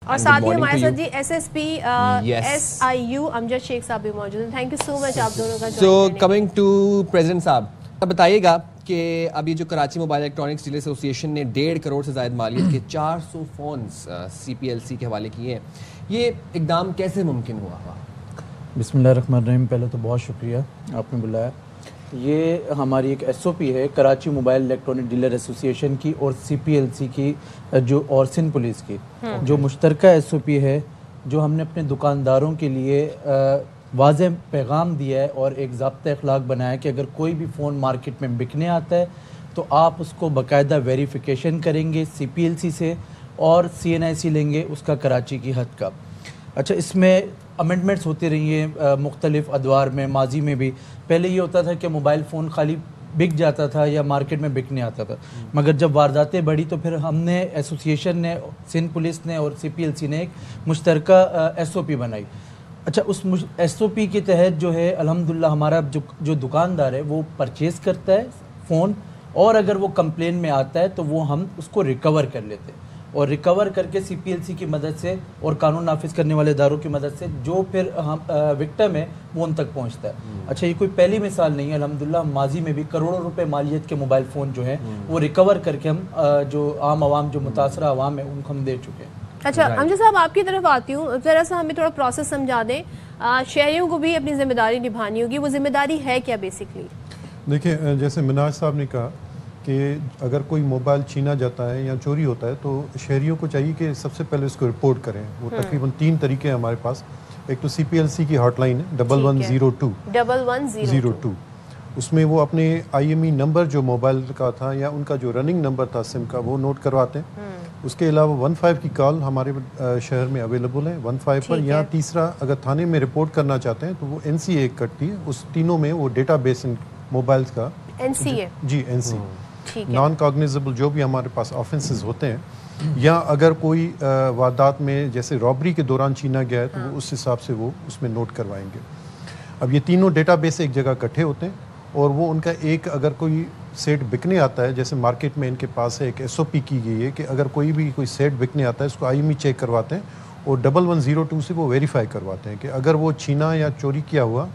اور ساتھ ہی ہمارے ساتھ جی ایس ایس پی SIU امجد شیخ صاحب بھی موجود ہیں. تھینک یو سو مچ آپ دونوں کا. سو کمنگ ٹو پریزیڈنٹ صاحب, اب بتائیے گا کہ ابھی جو کراچی موبائل الیکٹرانکس ڈیلر ایسوسی ایشن نے 1.5 کروڑ سے زائد مالیت کے 400 فونز CPLC کے حوالے کیے ہیں, یہ اقدام کیسے ممکن ہوا؟ بسم اللہ الرحمن الرحیم. پہلے تو بہت شکریہ آپ نے بلایا. یہ ہماری ایک SOP ہے کراچی موبائل الیکٹرانک ڈیلر ایسوسی ایشن کی اور CPLC کی جو اور سندھ پولیس کی, جو مشترکہ SOP ہے, جو ہم نے اپنے دکانداروں کے لیے واضح پیغام دیا ہے اور ایک ضابطہ اخلاق بنایا ہے کہ اگر کوئی بھی فون مارکیٹ میں بکنے آتا ہے تو آپ اس کو باقاعدہ ویریفیکیشن کریں گے CPLC سے اور CNIC لیں گے اس کا کراچی کی حد کا. اچھا, اس میں امنڈمنٹس ہوتی رہی ہیں مختلف ادوار میں. ماضی میں بھی پہلے یہ ہوتا تھا کہ موبائل فون خالی بک جاتا تھا یا مارکیٹ میں بکنے آتا تھا, مگر جب وارداتیں بڑھی تو پھر ہم نے ایسوسیشن نے, سندھ پولیس نے اور CPLC نے ایک مشترکہ SOP بنائی. اچھا, اس SOP کے تحت جو ہے الحمدللہ ہمارا جو دکاندار ہے وہ پرچیز کرتا ہے فون, اور اگر وہ کمپلین میں آتا ہے تو وہ ہم اس کو ریکور کر لیتے ہیں, اور ریکور کر کے CPLC کی مدد سے اور قانون نافذ کرنے والے اداروں کی مدد سے جو پھر ہم وکٹم ہے وہ ان تک پہنچتا ہے. اچھا, یہ کوئی پہلی مثال نہیں ہے, الحمدللہ ماضی میں بھی کروڑوں روپے مالیت کے موبائل فون جو ہیں وہ ریکور کر کے ہم جو عام عوام, جو متاثرہ عوام ہے, ان کو ہم دے چکے ہیں. اچھا امجد صاحب, آپ کی طرف آتی ہوں, ذرا سا ہمیں تھوڑا پروسیس سمجھا دیں. شہریوں کو بھی اپنی ذمہ داری نبھانی ہوگی, وہ ذمہ داری ہے کیا بیسکلی؟ دیکھیں, جیسے مناج صاحب نے کہا کہ اگر کوئی موبائل چھینا جاتا ہے یا چوری ہوتا ہے تو شہریوں کو چاہیے کہ سب سے پہلے اس کو رپورٹ کریں. وہ تقریباً 3 طریقے ہیں ہمارے پاس. ایک تو CPLC کی ہاٹ لائن ہے 1102. اس میں وہ اپنے IME نمبر جو موبائل کا تھا یا ان کا جو رننگ نمبر تھا سم کا وہ نوٹ کرواتے ہیں. اس کے علاوہ 15 کی کال ہمارے شہر میں اویلیبل ہے 15 پر. یا تیسرا, اگر تھانے میں رپورٹ کرنا چاہتے ہیں تو وہ NCA ایک کٹتی ہے, اس تینوں میں وہ ڈیٹا بیس موبائلز کا NCA جی NCA نان کاگنیزبل جو بھی ہمارے پاس آفینسز ہوتے ہیں, یا اگر کوئی واردات میں جیسے رابری کے دوران چھینا گیا ہے تو وہ اس حساب سے وہ اس میں نوٹ کروائیں گے. اب یہ تینوں ڈیٹا بیس ایک جگہ اکٹھے ہوتے ہیں اور وہ ان کا ایک, اگر کوئی سیٹ بکنے آتا ہے, جیسے مارکیٹ میں ان کے پاس ایک SOP کی گئی ہے کہ اگر کوئی سیٹ بکنے آتا ہے اس کو IME چیک کرواتے ہیں اور 1102 سے وہ ویریفائی کرواتے ہیں کہ اگر وہ چھینا یا چوری کیا ہوا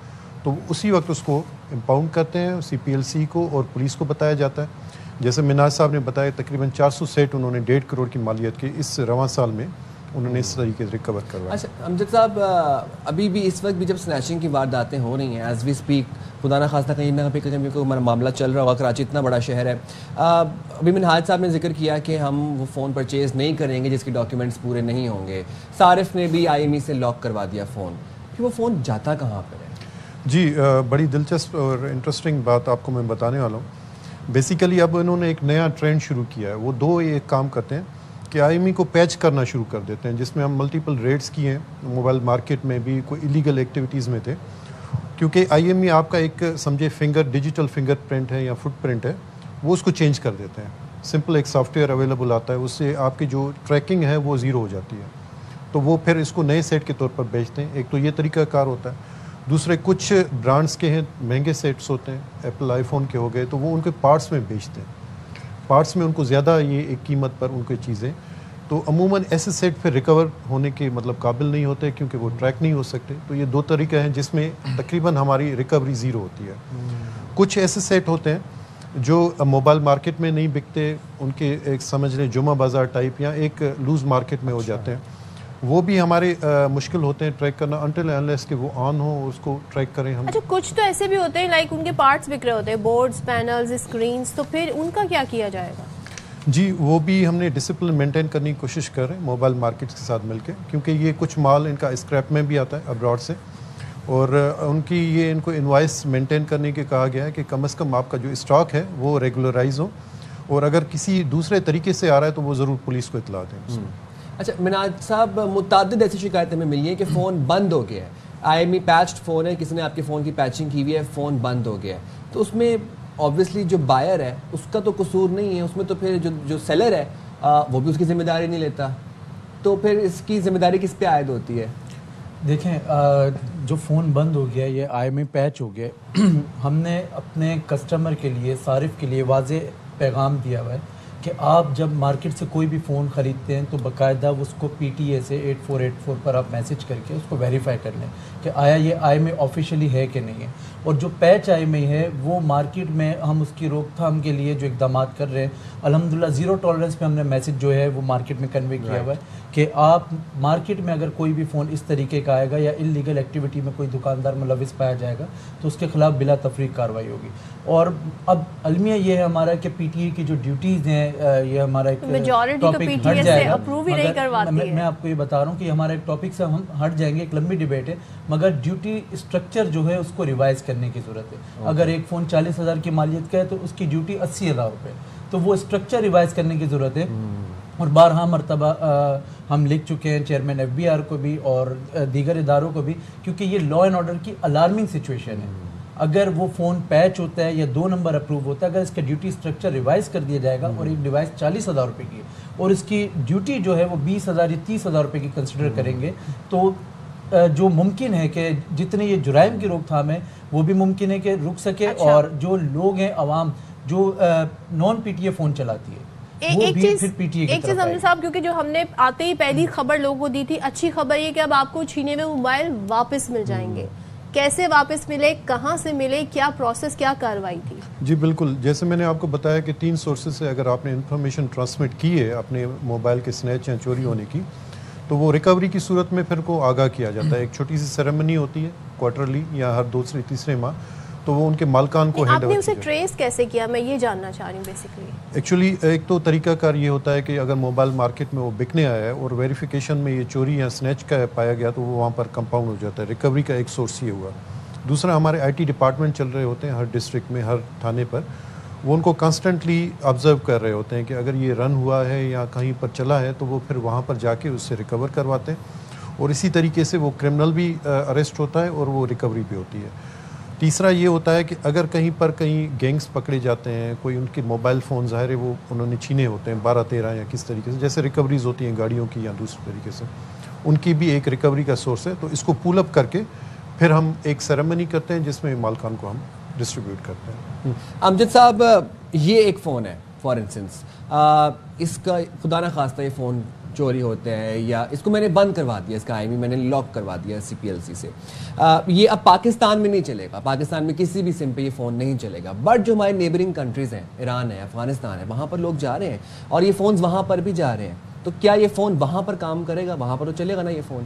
تو اسی وقت اس کو امپاؤنڈ کرتے ہیں. CPLC کو اور پولیس کو بتایا جاتا ہے. جیسے مناج صاحب نے بتایا تقریباً 400 سیٹ انہوں نے 1.5 کروڑ کی مالیت کے اس رواں سال میں انہوں نے اس طریقے سے ریکور کروایا. اچھا امجد صاحب, ابھی بھی اس وقت بھی جب سنیچنگ کی وارداتیں ہو رہی ہیں ایز وی اسپیک, خدا نہ خواستہ کہیں نہ کہیں کوئی معاملہ چل رہا ہوگا, کراچی اتنا بڑا شہر ہے. ابھی منہاج صاحب نے ذکر کیا کہ ہم وہ فون پرچیز نہیں کریں گے جس کے ڈاکیومنٹس پورے نہیں ہوں گے. صارف نے بھی IME سے لاک کروا دیا فون, کہ وہ فون جاتا کہاں پر ہے؟ جی, بڑی دلچسپ اور انٹرسٹنگ بات آپ کو میں بتانے والا ہوں. بیسیکلی اب انہوں نے ایک نیا ٹرینڈ شروع کیا ہے. وہ ایک کام کرتے ہیں کہ IME کو پیچ کرنا شروع کر دیتے ہیں, جس میں ہم ملٹیپل ریڈس کیے ہیں موبائل مارکیٹ میں بھی, کوئی ایلیگل ایکٹیویٹیز میں تھے. کیونکہ IME آپ کا ایک سمجھے ڈیجیٹل فنگر پرنٹ ہے یا فٹ پرنٹ ہے, وہ اس کو چینج کر دیتے ہیں. سمپل ایک سافٹ ویئر اویلیبل آتا ہے, اس سے آپ کی جو ٹریکنگ ہے وہ زیرو ہو جاتی ہے. تو وہ پھر اس کو نئے سیٹ کے طور پر بیچتے ہیں. ایک تو یہ طریقہ کار ہوتا ہے. دوسرے, کچھ برانڈس کے ہیں مہنگے سیٹس ہوتے ہیں, ایپل آئی فون کے ہو گئے, تو وہ ان کے پارٹس میں بیچتے ہیں. پارٹس میں ان کو زیادہ یہ ایک قیمت پر ان کی چیزیں, تو عموماً ایسے سیٹ پھر ریکور ہونے کے قابل نہیں ہوتے کیونکہ وہ ٹریک نہیں ہو سکتے. تو یہ 2 طریقے ہیں جس میں تقریباً ہماری ریکوری زیرو ہوتی ہے. کچھ ایسے سیٹ ہوتے ہیں جو موبائل مارکیٹ میں نہیں بکتے, ان کے ایک سمجھ لیں جمعہ بازار ٹائپ یا ایک لوز مارکیٹ میں ہو جاتے ہیں. وہ بھی ہمارے مشکل ہوتے ہیں ٹریک کرنا انٹل انلیس کہ وہ آن ہو, اس کو ٹریک کریں ہم. اچھا, کچھ تو ایسے بھی ہوتے ہیں لائک ان کے پارٹس بک رہے ہوتے ہیں, بورڈز, پینلز, اسکرینز, تو پھر ان کا کیا کیا جائے گا؟ جی, وہ بھی ہم نے ڈسپلن مینٹین کرنے کی کوشش کر رہے ہیں موبائل مارکیٹس کے ساتھ مل کے, کیونکہ یہ کچھ مال ان کا اسکریپ میں بھی آتا ہے ابراڈ سے, اور ان کی ان کو انوائس مینٹین کرنے کے کہا گیا ہے کہ کم از کم آپ کا جو اسٹاک ہے وہ ریگولرائز ہو, اور اگر کسی دوسرے طریقے سے آ رہا ہے تو وہ ضرور پولیس کو اطلاع دیں. اچھا مناج صاحب, متعدد ایسی شکایتیں ہمیں ملی ہیں کہ فون بند ہو گیا ہے. IME پیچڈ فون ہے, کسی نے آپ کے فون کی پیچنگ کی ہوئی ہے, فون بند ہو گیا ہے, تو اس میں آبویسلی جو بائر ہے اس کا تو قصور نہیں ہے, اس میں تو پھر جو سیلر ہے وہ بھی اس کی ذمہ داری نہیں لیتا, تو پھر اس کی ذمہ داری کس پہ عائد ہوتی ہے؟ دیکھیں, جو فون بند ہو گیا, یہ IME پیچ ہو گیا, ہم نے اپنے کسٹمر کے لیے, صارف کے لیے واضح پیغام دیا ہوا ہے کہ آپ جب مارکیٹ سے کوئی بھی فون خریدتے ہیں تو باقاعدہ اس کو PTA سے 8484 پر آپ میسج کر کے اس کو ویریفائی کر لیں کہ آیا یہ IMEI آفیشیلی ہے کہ نہیں ہے. اور جو پیچ IMEI ہے وہ مارکیٹ میں ہم اس کی روک تھام کے لیے جو اقدامات کر رہے ہیں, الحمدللہ زیرو ٹالرنس پہ ہم نے میسج جو ہے وہ مارکیٹ میں کنوے کیا ہوا ہے کہ آپ مارکیٹ میں اگر کوئی بھی فون اس طریقے کا آئے گا یا انلیگل ایکٹیویٹی میں کوئی دکاندار ملوث پایا جائے گا تو اس کے خلاف بلا تفریق کارروائی ہوگی. اور اب المیہ یہ ہے ہمارا کہ PTA کی جو ڈیوٹیز ہیں یہ ہمارا ایک ٹاپک ہٹ جائے گا. میں آپ کو یہ بتا رہا ہوں کہ ہمارا ایک ٹاپک سے ہم ہٹ جائیں گے, ایک لمبی ڈیبیٹ ہے, مگر ڈیوٹی اسٹرکچر جو ہے اس کو ریوائز کرنے کی ضرورت ہے. اگر ایک فون 40,000 کی مالیت کا ہے تو اس کی ڈیوٹی 80,000 روپے, تو وہ اسٹرکچر ریوائز کرنے کی ضرورت ہے. اور بارہا مرتبہ ہم لکھ چکے ہیں چیئرمین FBR کو بھی اور دیگر اداروں کو بھی, کیونکہ یہ لا اینڈ آرڈر کی الارمنگ سچویشن ہے. اگر وہ فون پیچ ہوتا ہے یا 2 نمبر اپروو ہوتا ہے, اگر اس کا ڈیوٹی اسٹرکچر ریوائز کر دیا جائے گا اور ایک ڈیوائس 40,000 روپے کی ہے اور اس کی ڈیوٹی جو ہے وہ 20,000 یا 30,000 روپے کی کنسیڈر کریں گے, تو جو ممکن ہے کہ جتنے یہ جرائم کی روک تھام ہے وہ بھی ممکن ہے کہ رک سکے. اور جو لوگ ہیں عوام جو نان PTA فون چلاتی ہے ایک چیز ہم نے صاحب, کیونکہ جو ہم نے آتے ہی پہلی خبر لوگوں کو دی تھی, اچھی خبر یہ کہ اب آپ کو چھینے میں موبائل واپس مل جائیں گے. کیسے واپس ملے, کہاں سے ملے, کیا پروسیس, کیا کاروائی تھی؟ جی بالکل, جیسے میں نے آپ کو بتایا کہ 3 سورسز سے اگر آپ نے انفارمیشن ٹرانسمٹ کی ہے اپنے موبائل کے سنیچ یا چوری ہونے کی, تو وہ ریکوری کی صورت میں پھر کو آگاہ کیا جاتا ہے. ایک چھوٹی سی سیریمنی ہوتی ہے کوارٹرلی یا ہر دوسرے تیسرے ماہ, تو وہ ان کے مالکان کو آپ نے اسے ٹریس کیسے کیا, میں یہ جاننا چاہ رہی ہوں بیسیکلی. ایکچولی ایک تو طریقہ کار یہ ہوتا ہے کہ اگر موبائل مارکیٹ میں وہ بکنے آیا ہے اور ویریفیکیشن میں یہ چوری یا سنیچ کا پایا گیا تو وہ وہاں پر کمپاؤنڈ ہو جاتا ہے. ریکوری کا ایک سورس یہ ہوا. دوسرا, ہمارے IT ڈپارٹمنٹ چل رہے ہوتے ہیں ہر ڈسٹرکٹ میں, ہر تھانے پر, وہ ان کو کانسٹنٹلی آبزرو کر رہے ہوتے ہیں کہ اگر یہ رن ہوا ہے یا کہیں پر چلا ہے تو وہ پھر وہاں پر جا کے اس سے ریکور کرواتے ہیں. اور اسی طریقے سے وہ کرمنل بھی اریسٹ ہوتا ہے اور وہ ریکوری بھی ہوتی ہے. تیسرا یہ ہوتا ہے کہ اگر کہیں پر کہیں گینگز پکڑے جاتے ہیں, کوئی ان کے موبائل فون ظاہر ہے وہ انہوں نے چھینے ہوتے ہیں 12-13 یا کس طریقے سے, جیسے ریکوریز ہوتی ہیں گاڑیوں کی یا دوسرے طریقے سے, ان کی بھی ایک ریکوری کا سورس ہے. تو اس کو پول اپ کر کے پھر ہم ایک سیریمنی کرتے ہیں جس میں مالکان کو ہم ڈسٹریبیوٹ کرتے ہیں. امجد صاحب, یہ ایک فون ہے فار انسٹنس, اس کا خدا نہ خواستہ یہ فون چوری ہوتے ہیں یا اس کو میں نے بند کروا دیا, اس کا IMEI میں نے لاک کروا دیا CPLC سے, یہ اب پاکستان میں نہیں چلے گا, پاکستان میں کسی بھی سم پہ یہ فون نہیں چلے گا. بٹ جو ہمارے نیبرنگ کنٹریز ہیں, ایران ہے, افغانستان ہے, وہاں پر لوگ جا رہے ہیں اور یہ فونز وہاں پر بھی جا رہے ہیں, تو کیا یہ فون وہاں پر کام کرے گا, وہاں پر تو چلے گا نا یہ فون؟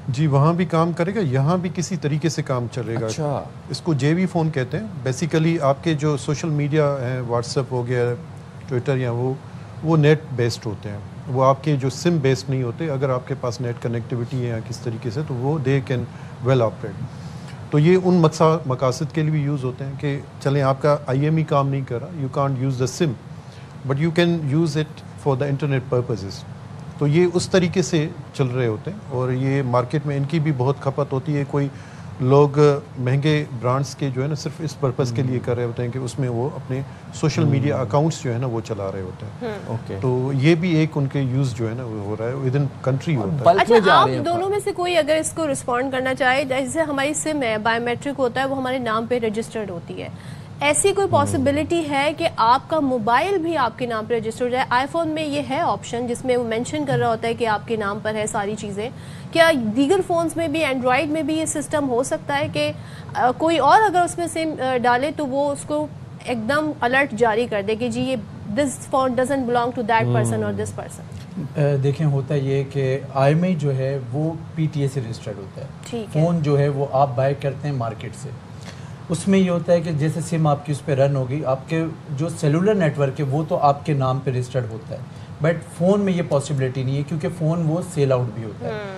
جی وہاں بھی کام کرے گا, یہاں بھی کسی طریقے سے کام چلے گا. اچھا, اس کو JV فون کہتے ہیں. بیسیکلی آپ کے جو سوشل میڈیا ہیں, واٹس ایپ ہو گیا, ٹویٹر, یا وہ نیٹ بیسڈ ہوتے ہیں, وہ آپ کے جو سم بیسڈ نہیں ہوتے. اگر آپ کے پاس نیٹ کنیکٹیوٹی ہے یا کس طریقے سے, تو وہ دے کین ویل آپریٹ. تو یہ ان مقاصد کے لیے بھی یوز ہوتے ہیں کہ چلیں آپ کا IMEI کام نہیں کر رہا, you can't use the some but you can use it for the internet purposes. تو یہ اس طریقے سے چل رہے ہوتے ہیں اور یہ مارکیٹ میں ان کی بھی بہت کھپت ہوتی ہے. کوئی لوگ مہنگے برانڈس کے جو ہے نا صرف اس پرپز کے لیے کر رہے ہوتے ہیں کہ اس میں وہ اپنے سوشل میڈیا اکاؤنٹس جو ہے نا وہ چلا رہے ہوتے ہیں. اوکے, تو یہ بھی ایک ان کے یوز جو ہے نا وہ ہو رہا ہے ود ان کنٹری ہوتا ہے. اچھا, آپ دونوں میں سے کوئی اگر اس کو رسپونڈ کرنا چاہے, جیسے ہماری سم ہے بایو میٹرک ہوتا ہے, وہ ہمارے نام پہ رجسٹرڈ ہوتی ہے, ایسی کوئی پاسبلٹی ہے کہ آپ کا موبائل بھی آپ کے نام پہ رجسٹر ہو جائے؟ آئی فون میں یہ ہے آپشن جس میں وہ مینشن کر رہا ہوتا ہے کہ آپ کے نام پر ہے ساری چیزیں. کیا دیگر فونز میں بھی, اینڈرائڈ میں بھی یہ سسٹم ہو سکتا ہے کہ کوئی اور اگر اس میں سم ڈالے تو وہ اس کو ایک دم الرٹ جاری کر دے کہ جی یہ this phone doesn't belong to that person اور دس پرسن؟ دیکھیں ہوتا یہ کہ IMEI جو ہے وہ PTA سے رجسٹرڈ ہوتا ہے. فون جو ہے وہ آپ بائی کرتے ہیں مارکیٹ سے, اس میں یہ ہوتا ہے کہ جیسے سم آپ کی اس پہ رن ہوگی, آپ کے جو سیلولر نیٹ ورک ہے وہ تو آپ کے نام پہ رجسٹرڈ ہوتا ہے, بٹ فون میں یہ پاسبلٹی نہیں ہے کیونکہ فون وہ سیل آؤٹ بھی ہوتا ہے.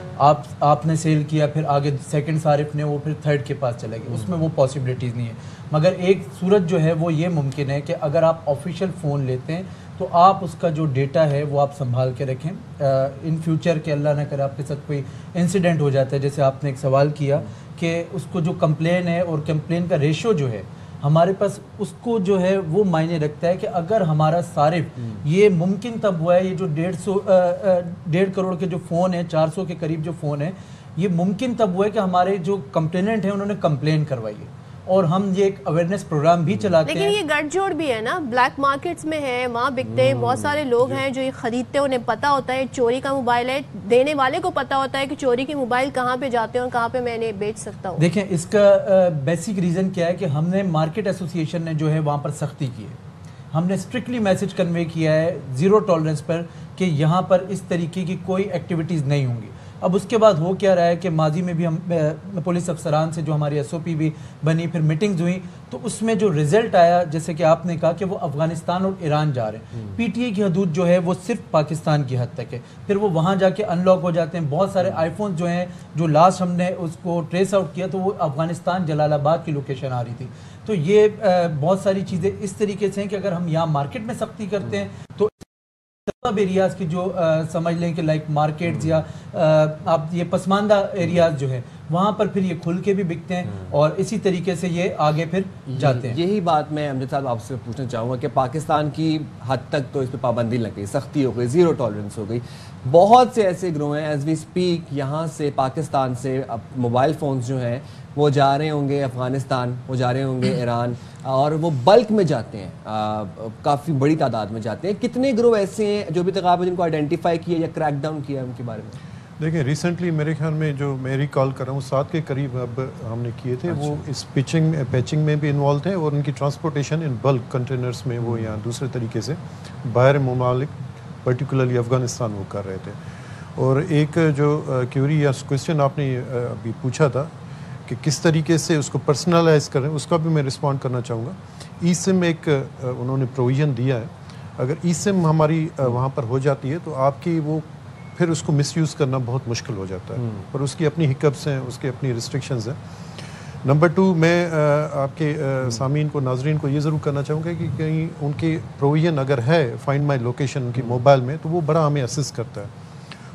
آپ نے سیل کیا, پھر آگے سیکنڈ صارف نے وہ پھر تھرڈ کے پاس چلے گئے, اس میں وہ پاسبلٹیز نہیں ہے. مگر ایک صورت جو ہے وہ یہ ممکن ہے کہ اگر آپ آفیشیل فون لیتے ہیں تو آپ اس کا جو ڈیٹا ہے وہ آپ سنبھال کے رکھیں. ان فیوچر کے اللہ نہ کرے آپ کے ساتھ کوئی انسیڈنٹ ہو جاتا ہے, جیسے آپ نے ایک سوال کیا کہ اس کو جو کمپلین ہے اور کمپلین کا ریشو جو ہے ہمارے پاس, اس کو جو ہے وہ معنی رکھتا ہے کہ اگر ہمارا صارف, یہ ممکن تب ہوا ہے, یہ جو 1.5 کروڑ کے جو فون ہیں, 400 کے قریب جو فون ہیں, یہ ممکن تب ہوا ہے کہ ہمارے جو کمپلیننٹ ہیں انہوں نے کمپلین کروائی ہے. اور ہم یہ ایک اویئرنیس پروگرام بھی چلاتے ہیں. لیکن یہ گٹھ جوڑ بھی ہے نا, بلیک مارکیٹس میں ہے, وہاں بکتے ہیں, بہت سارے لوگ ہیں جو یہ خریدتے ہیں, انہیں پتا ہوتا ہے چوری کا موبائل ہے, دینے والے کو پتا ہوتا ہے کہ چوری کے موبائل کہاں پہ جاتے ہیں اور کہاں پہ میں انہیں بیچ سکتا ہوں. دیکھیں اس کا بیسک ریزن کیا ہے کہ ہم نے مارکیٹ ایسوسیشن نے جو ہے وہاں پر سختی کی ہے, ہم نے اسٹرکٹلی میسج کنوے کیا ہے زیرو ٹالرنس پر کہ یہاں پر اس طریقے کی کوئی ایکٹیویٹیز نہیں ہوں گی. اب اس کے بعد ہو کیا رہا ہے کہ ماضی میں بھی ہم پولیس افسران سے جو ہماری ایس او پی بھی بنی, پھر میٹنگز ہوئیں, تو اس میں جو رزلٹ آیا جیسے کہ آپ نے کہا کہ وہ افغانستان اور ایران جا رہے ہیں. پی ٹی اے کی حدود جو ہے وہ صرف پاکستان کی حد تک ہے, پھر وہ وہاں جا کے ان لاک ہو جاتے ہیں. بہت سارے آئی فون جو ہیں جو لاسٹ ہم نے اس کو ٹریس آؤٹ کیا تو وہ افغانستان جلال آباد کی لوکیشن آ رہی تھی. تو یہ بہت ساری چیزیں اس طریقے سے ہیں کہ اگر ہم یہاں مارکیٹ میں سختی کرتے ہیں تو سب ایریاز کی جو سمجھ لیں کہ لائک مارکیٹس یا آپ یہ پسماندہ ایریاز جو ہے وہاں پر پھر یہ کھل کے بھی بکتے ہیں اور اسی طریقے سے یہ آگے پھر جاتے ہیں. یہی بات میں امجد صاحب آپ سے پوچھنا چاہوں گا کہ پاکستان کی حد تک تو اس پہ پابندی لگ گئی, سختی ہو گئی, زیرو ٹالرنس ہو گئی. بہت سے ایسے گروہ ہیں ایز وی اسپیک یہاں سے پاکستان سے موبائل فونز جو ہیں وہ جا رہے ہوں گے افغانستان, وہ جا رہے ہوں گے ایران, اور وہ بلک میں جاتے ہیں, کافی بڑی تعداد میں جاتے ہیں. کتنے گروہ ایسے ہیں جو بھی تقاب جن کو آئیڈینٹیفائی کیا یا کریک ڈاؤن کیا ہے ان کے بارے میں؟ دیکھیں ریسنٹلی میرے خیال میں جو میں ریکال کر رہا ہوں 7 کے قریب اب ہم نے کیے تھے. وہ اس پیچنگ میں بھی انوالو تھے اور ان کی ٹرانسپورٹیشن ان بلک کنٹینرز میں وہ یا دوسرے طریقے سے باہر ممالک پرٹیکولرلی افغانستان وہ کر رہے تھے. اور ایک جو کیوری یا کویسچن آپ نے ابھی پوچھا تھا کہ کس طریقے سے اس کو پرسنلائز کریں, اس کا بھی میں رسپونڈ کرنا چاہوں گا. ای سم ایک انہوں نے پروویژن دیا ہے, اگر ای سم ہماری وہاں پر ہو جاتی ہے تو آپ کی وہ پھر اس کو مس یوز کرنا بہت مشکل ہو جاتا ہے, اور اس کی اپنی ہکپس ہیں, اس کی اپنی ریسٹرکشنز ہیں. نمبر 2 میں آپ کے سامعین کو, ناظرین کو یہ ضرور کرنا چاہوں گا کہ کہیں ان کی پروویژن اگر ہے فائنڈ مائی لوکیشن ان کی موبائل میں تو وہ بڑا ہمیں اسسٹ کرتا ہے.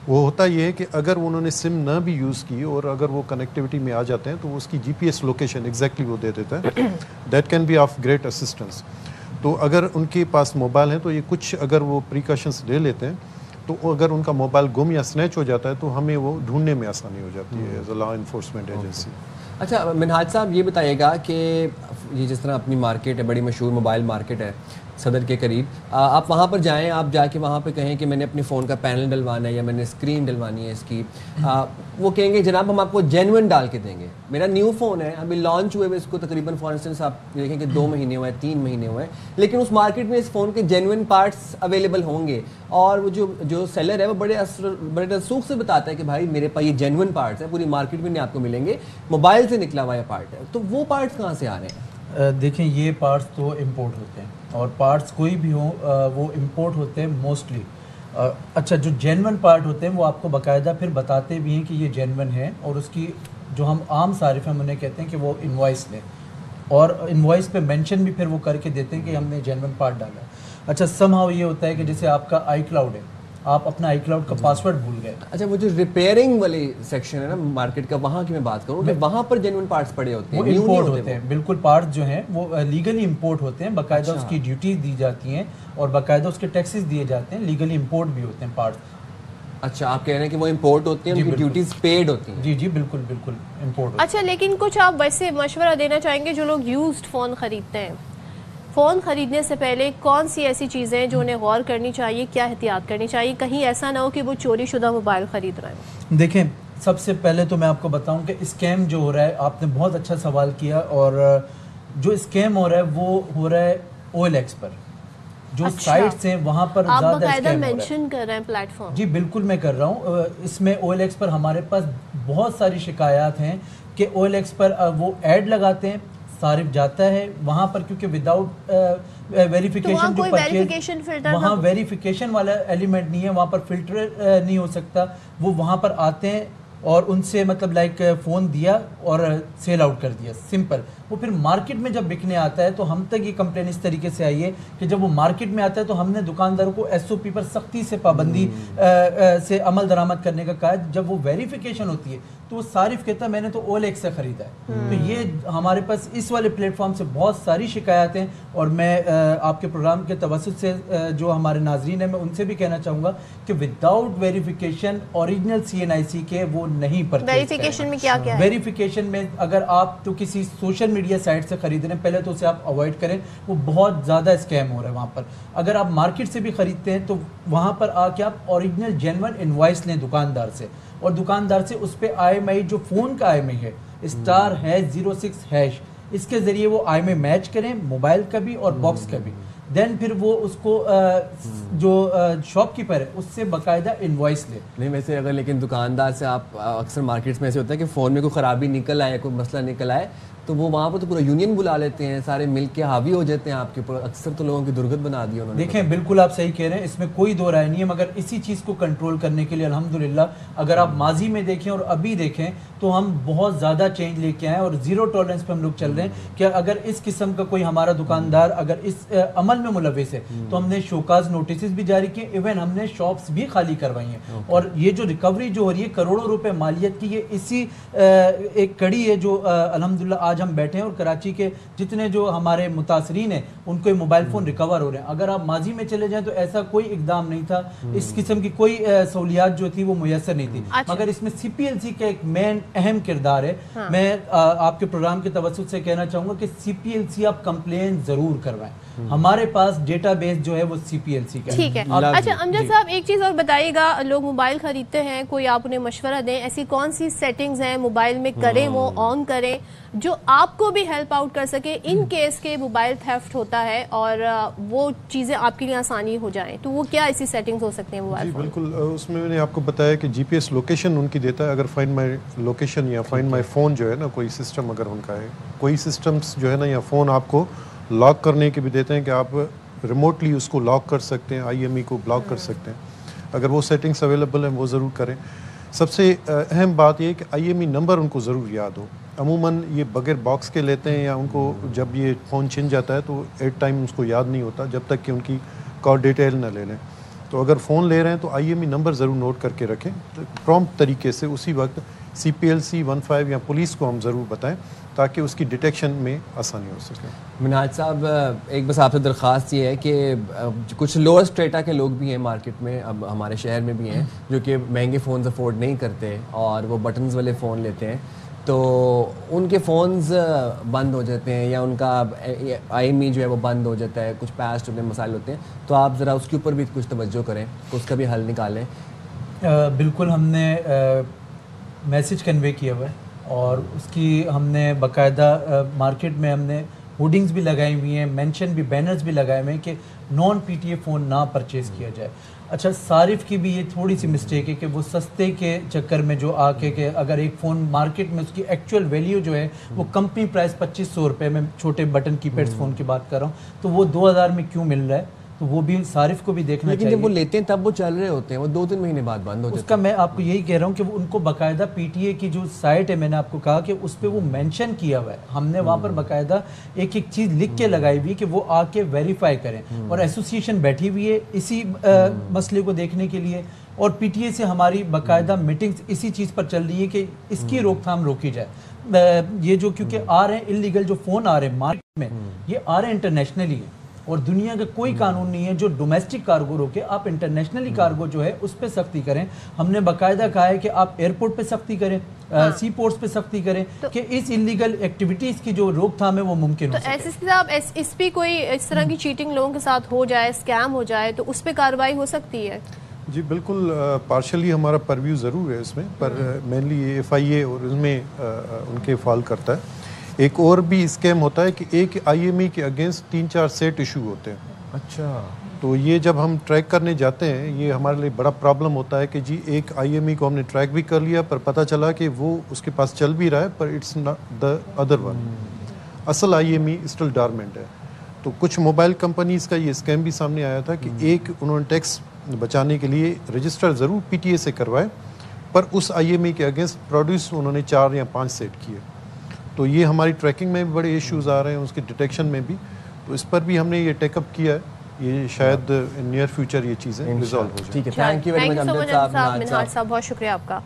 وہ ہوتا یہ ہے کہ اگر انہوں نے سم نہ بھی یوز کی اور اگر وہ کنیکٹیوٹی میں آ جاتے ہیں تو اس کی G P S location exactly وہ دے دیتا ہے. That can be of great assistance. تو اگر ان کے پاس موبائل ہیں تو یہ کچھ اگر وہ پریکاشنس لے لیتے ہیں تو اگر ان کا موبائل گم یا سنیچ ہو جاتا ہے تو ہمیں وہ ڈھونڈنے میں آسانی ہو جاتی ہے as a law enforcement agency. اچھا منہاج صاحب یہ بتائیے گا کہ یہ جس طرح اپنی مارکیٹ ہے, بڑی مشہور موبائل مارکیٹ ہے صدر کے قریب, آپ وہاں پر جائیں, آپ جا کے وہاں پہ کہیں کہ میں نے اپنے فون کا پینل ڈلوانا ہے یا میں نے اسکرین ڈلوانی ہے اس کی, وہ کہیں گے جناب ہم آپ کو جینوئن ڈال کے دیں گے. میرا نیو فون ہے, ابھی لانچ ہوئے اس کو تقریباً فار انسٹنس آپ دیکھیں کہ 2 مہینے ہوئے, 3 مہینے ہوئے, لیکن اس مارکیٹ میں اس فون کے جینوئن پارٹس اویلیبل ہوں گے, اور وہ جو سیلر ہے وہ بڑے رسوخ سے بتاتا ہے کہ بھائی میرے پاس یہ جینوئن پارٹس ہیں, پوری مارکیٹ میں نہیں آپ کو ملیں گے, موبائل سے نکلا ہوا یہ پارٹ ہے. تو وہ پارٹس کہاں سے آ رہے ہیں؟ دیکھیں یہ پارٹس تو امپورٹ ہوتے ہیں, اور پارٹس کوئی بھی ہوں وہ امپورٹ ہوتے ہیں موسٹلی. اچھا جو جینون پارٹ ہوتے ہیں وہ آپ کو باقاعدہ پھر بتاتے بھی ہیں کہ یہ جینون ہے, اور اس کی جو ہم عام صارف ہیں انہیں کہتے ہیں کہ وہ انوائس لیں, اور انوائس پہ مینشن بھی پھر وہ کر کے دیتے ہیں کہ ہم نے جینون پارٹ ڈالا ہے. اچھا سم ہاؤ یہ ہوتا ہے کہ جیسے آپ کا آئی کلاؤڈ ہے, آپ اپنا آئی کلاؤڈ کا پاسورڈ بھول گئے. اچھا وہ جو ریپیئرنگ والی سیکشن ہے نا مارکیٹ کا, وہاں کی میں بات کروں کہ وہاں پر جینوئن پارٹس پڑے ہوتے ہیں, وہ امپورٹ ہوتے ہیں, بالکل پارٹس جو ہیں وہ لیگلی امپورٹ ہوتے ہیں, باقاعدہ اس کی ڈیوٹیز دی جاتی ہیں اور باقاعدہ اس کے ٹیکسز دیے جاتے ہیں, لیگلی امپورٹ بھی ہوتے ہیں پارٹس. اچھا آپ کہہ رہے ہیں کہ وہ امپورٹ ہوتے ہیں, ان کی ڈیوٹیز پیڈ ہوتی ہیں. جی جی بالکل بالکل امپورٹ. اچھا لیکن کچھ آپ ویسے مشورہ دینا چاہیں گے جو لوگ یوزڈ فون خریدتے ہیں, فون خریدنے سے پہلے کون سی ایسی چیزیں ہیں جو انہیں غور کرنی چاہیے, کیا احتیاط کرنی چاہیے, کہیں ایسا نہ ہو کہ وہ چوری شدہ موبائل خرید رہے ہیں؟ دیکھیں سب سے پہلے تو میں آپ کو بتاؤں کہ اسکیم جو ہو رہا ہے, آپ نے بہت اچھا سوال کیا, اور جو اسکیم ہو رہا ہے وہ ہو رہا ہے OLX پر, جو سائٹس ہیں وہاں پر زیادہ اسکیم ہو رہا ہے. آپ باقاعدہ مینشن کر رہے ہیں پلیٹ فارم. جی بالکل میں کر رہا ہوں. اس میں OLX پر ہمارے پاس بہت ساری شکایات ہیں کہ OLX پر وہ ایڈ لگاتے ہیں, صارف جاتا ہے وہاں پر کیونکہ وداؤٹ ویریفیکیشن جو وہاں ویریفیکیشن والا ایلیمنٹ نہیں ہے, وہاں پر فلٹر نہیں ہو سکتا, وہ وہاں پر آتے ہیں اور ان سے مطلب لائک فون دیا اور سیل آؤٹ کر دیا, سمپل. وہ پھر مارکیٹ میں جب بکنے آتا ہے تو ہم تک یہ کمپلین اس طریقے سے آئی ہے کہ جب وہ مارکیٹ میں آتا ہے تو ہم نے دکانداروں کو SOP پر سختی سے پابندی سے عمل درآمد کرنے کا کہا ہے. جب وہ ویریفیکیشن ہوتی ہے تو وہ صارف کہتا ہے میں نے تو OLX سے خریدا ہے. تو یہ ہمارے پاس اس والے پلیٹ فارم سے بہت ساری شکایات ہیں, اور میں آپ کے پروگرام کے توسط سے جو ہمارے ناظرین ہیں میں ان سے بھی کہنا چاہوں گا کہ وداؤٹ ویریفیکیشن اوریجنل CNIC کے وہ نہیں پرچیز. ویریفیکیشن میں کیا ہے؟ ویریفیکیشن میں اگر آپ تو کسی سوشل میڈیا سائٹ سے خرید رہے ہیں پہلے تو اسے آپ اوائڈ کریں, وہ بہت زیادہ اسکیم ہو رہا ہے وہاں پر. اگر آپ مارکیٹ سے بھی خریدتے ہیں تو وہاں پر آ کے آپ اوریجنل جینون انوائس لیں دکاندار سے, اور دکاندار سے اس پہ IMEI جو فون کا IMEI ہے *#06#, اس کے ذریعے وہ IMEI میچ کریں, موبائل کا بھی اور باکس کا بھی. دین پھر وہ اس کو جو شاپ کیپر ہے اس سے باقاعدہ انوائس لے. نہیں ویسے اگر لیکن دکاندار سے آپ اکثر مارکیٹس میں ایسے ہوتا ہے کہ فون میں کوئی خرابی نکل آئے, کوئی مسئلہ نکل آئے, تو وہ وہاں پر تو پورا یونین بلا لیتے ہیں, سارے مل کے حاوی ہو جاتے ہیں آپ کے اوپر. اکثر تو لوگوں کی درگت بنا دی انہوں نے. دیکھیں بالکل آپ صحیح کہہ رہے ہیں, اس میں کوئی دو رائے نہیں ہے, مگر اسی چیز کو کنٹرول کرنے کے لیے الحمدللہ اگر آپ ماضی میں دیکھیں اور ابھی دیکھیں تو ہم بہت زیادہ چینج لے کے آئے اور زیرو ٹالرنس پہ ہم لوگ چل رہے ہیں کہ اگر اس قسم کا کوئی ہمارا دکاندار اگر اس عمل میں ملوث ہے تو ہم نے شوکاز نوٹسز بھی جاری کیے, ایون ہم نے شاپس بھی خالی کروائی ہیں. اور یہ جو ریکوری جو ہو رہی ہے کروڑوں روپے مالیت کی, یہ اسی ایک کڑی ہے جو الحمدللہ آج ہم بیٹھے ہیں اور کراچی کے جتنے جو ہمارے متاثرین ہیں ان کو موبائل فون ریکور ہو رہے ہیں. اگر آپ ماضی میں چلے جائیں تو ایسا کوئی اقدام نہیں تھا, اس قسم کی کوئی سہولیات جو تھی وہ میسر نہیں تھی. مگر اس میں CPLC کا ایک مین اہم کردار ہے. میں آپ کے پروگرام کے توسط سے کہنا چاہوں گا کہ CPLC آپ کمپلین ضرور کروائیں. ہمارے پاس ڈیٹا بیس جو ہے وہ CPLC کا ہے. ٹھیک ہے. اچھا امجد صاحب ایک چیز اور بتائیے گا, لوگ موبائل خریدتے ہیں, کوئی آپ انہیں مشورہ دیں ایسی کون سی سیٹنگز ہیں موبائل میں کریں, وہ آن کریں جو آپ کو بھی ہیلپ آؤٹ کر سکے ان کیس کے موبائل تھیفٹ ہوتا ہے اور وہ چیزیں آپ کے لیے آسانی ہو جائیں, تو وہ کیا ایسی سیٹنگز ہو سکتے ہیں موبائل فون؟ بالکل, اس میں نے آپ کو بتایا کہ GPS لوکیشن ان کی دیتا ہے. اگر فائنڈ مائی لوکیشن یا فائنڈ مائی فون جو ہے نا, کوئی سسٹم اگر ان کا ہے, کوئی سسٹمز جو ہے نا یا فون آپ کو لاک کرنے کے بھی دیتے ہیں کہ آپ ریموٹلی اس کو لاک کر سکتے ہیں, IMEI کو بلاک کر سکتے ہیں. اگر وہ سیٹنگز اویلیبل ہیں وہ ضرور کریں. سب سے اہم بات یہ کہ IMEI نمبر ان کو ضرور یاد ہو. عموماً یہ بغیر باکس کے لیتے ہیں یا ان کو جب یہ فون چھن جاتا ہے تو ایٹ ٹائم اس کو یاد نہیں ہوتا جب تک کہ ان کی کال ڈیٹیل نہ لے لیں. تو اگر فون لے رہے ہیں تو IMEI نمبر ضرور نوٹ کر کے رکھیں پرومپٹ طریقے سے. اسی وقت CPLC 15 یا پولیس کو ہم ضرور بتائیں تاکہ اس کی ڈیٹیکشن میں آسانی ہو سکے. منہاج صاحب ایک بس آپ سے درخواست یہ ہے کہ کچھ لوور اسٹریٹا کے لوگ بھی ہیں مارکیٹ میں, اب ہمارے شہر میں بھی ہیں جو کہ مہنگے فونز افورڈ نہیں کرتے اور وہ بٹنز والے فون لیتے ہیں, تو ان کے فونز بند ہو جاتے ہیں یا ان کا IMEI جو ہے وہ بند ہو جاتا ہے, کچھ پیسٹ ہوتے ہیں, مسائل ہوتے ہیں, تو آپ ذرا اس کے اوپر بھی کچھ توجہ کریں, اس کا بھی حل نکالیں. بالکل ہم نے میسج کنوے کیا ہوا ہے اور اس کی ہم نے باقاعدہ مارکیٹ میں ہم نے ہوڈنگز بھی لگائی ہوئی ہیں, مینشن بھی, بینرز بھی لگائے ہوئے ہیں کہ نان PTA فون نہ پرچیز کیا جائے. اچھا صارف کی بھی یہ تھوڑی سی مسٹیک ہے کہ وہ سستے کے چکر میں جو آ کے کہ اگر ایک فون مارکیٹ میں اس کی ایکچوئل ویلیو جو ہے وہ کمپنی پرائس 2500 روپے میں, چھوٹے بٹن کی پیڈ فون کی بات کر رہا ہوں, تو وہ 2000 میں کیوں مل رہا ہے, تو وہ بھی صارف کو بھی دیکھنا چاہیے. لیکن جب وہ لیتے ہیں تب وہ چل رہے ہوتے ہیں, وہ 2-3 مہینے بعد بند ہو جاتے ہیں. اس کا میں آپ کو یہی کہہ رہا ہوں کہ وہ ان کو باقاعدہ PTA کی جو سائٹ ہے, میں نے آپ کو کہا کہ اس پہ وہ مینشن کیا ہوا ہے, ہم نے وہاں پر باقاعدہ ایک ایک چیز لکھ کے لگائی ہوئی کہ وہ آ کے ویریفائی کریں. اور ایسوسیشن بیٹھی ہوئی ہے اسی مسئلے کو دیکھنے کے لیے, اور PTA سے ہماری باقاعدہ میٹنگز اسی چیز پر چل رہی ہے کہ اس کی روک تھام روکی جائے. یہ جو کیونکہ آ رہے ہیں انلیگل جو فون آ رہے ہیں مارکیٹ میں, یہ آ رہے ہیں انٹرنیشنلی ہیں, اور دنیا کا کوئی قانون نہیں ہے جو ڈومیسٹک کارگو روکے. آپ انٹرنیشنلی کارگو جو ہے اس پہ سختی کریں. ہم نے باقاعدہ کہا ہے کہ آپ ایئرپورٹ پہ سختی کریں, سی پورٹس پہ سختی کریں کہ اس انلیگل ایکٹیویٹیز کی جو روک تھام ہے وہ ممکن ہو سکے. تو ایسے صاحب اس پہ کوئی اس طرح کی چیٹنگ لوگوں کے ساتھ ہو جائے, اسکیم ہو جائے, تو اس پہ کارروائی ہو سکتی ہے؟ جی بالکل, پارشلی ہمارا پرویو ضرور ہے اس میں, پر مینلی FIA اور اس میں ان کے فال کرتا ہے. ایک اور بھی اسکیم ہوتا ہے کہ ایک IMEI کے اگینسٹ 3-4 سیٹ ایشو ہوتے ہیں. اچھا, تو یہ جب ہم ٹریک کرنے جاتے ہیں یہ ہمارے لیے بڑا پرابلم ہوتا ہے کہ جی ایک IMEI کو ہم نے ٹریک بھی کر لیا پر پتہ چلا کہ وہ اس کے پاس چل بھی رہا ہے پر it's not the other one, اصل IMEI اسٹل ڈارمنٹ ہے. تو کچھ موبائل کمپنیز کا یہ اسکیم بھی سامنے آیا تھا کہ ایک انہوں نے ٹیکس بچانے کے لیے رجسٹر ضرور PTA سے کروائے پر اس IMEI کے اگینسٹ پروڈیوس انہوں نے 4 یا 5 سیٹ کیے. تو یہ ہماری ٹریکنگ میں بھی بڑے ایشوز آ رہے ہیں, اس کی ڈیٹیکشن میں بھی. تو اس پر بھی ہم نے یہ ٹیک اپ کیا ہے, یہ شاید نیئر فیوچر یہ چیزیں ریزالو ہو جائیں. ٹھیک ہے, تھینک یو ویری مچ امجد صاحب. منہاج صاحب بہت شکریہ آپ کا.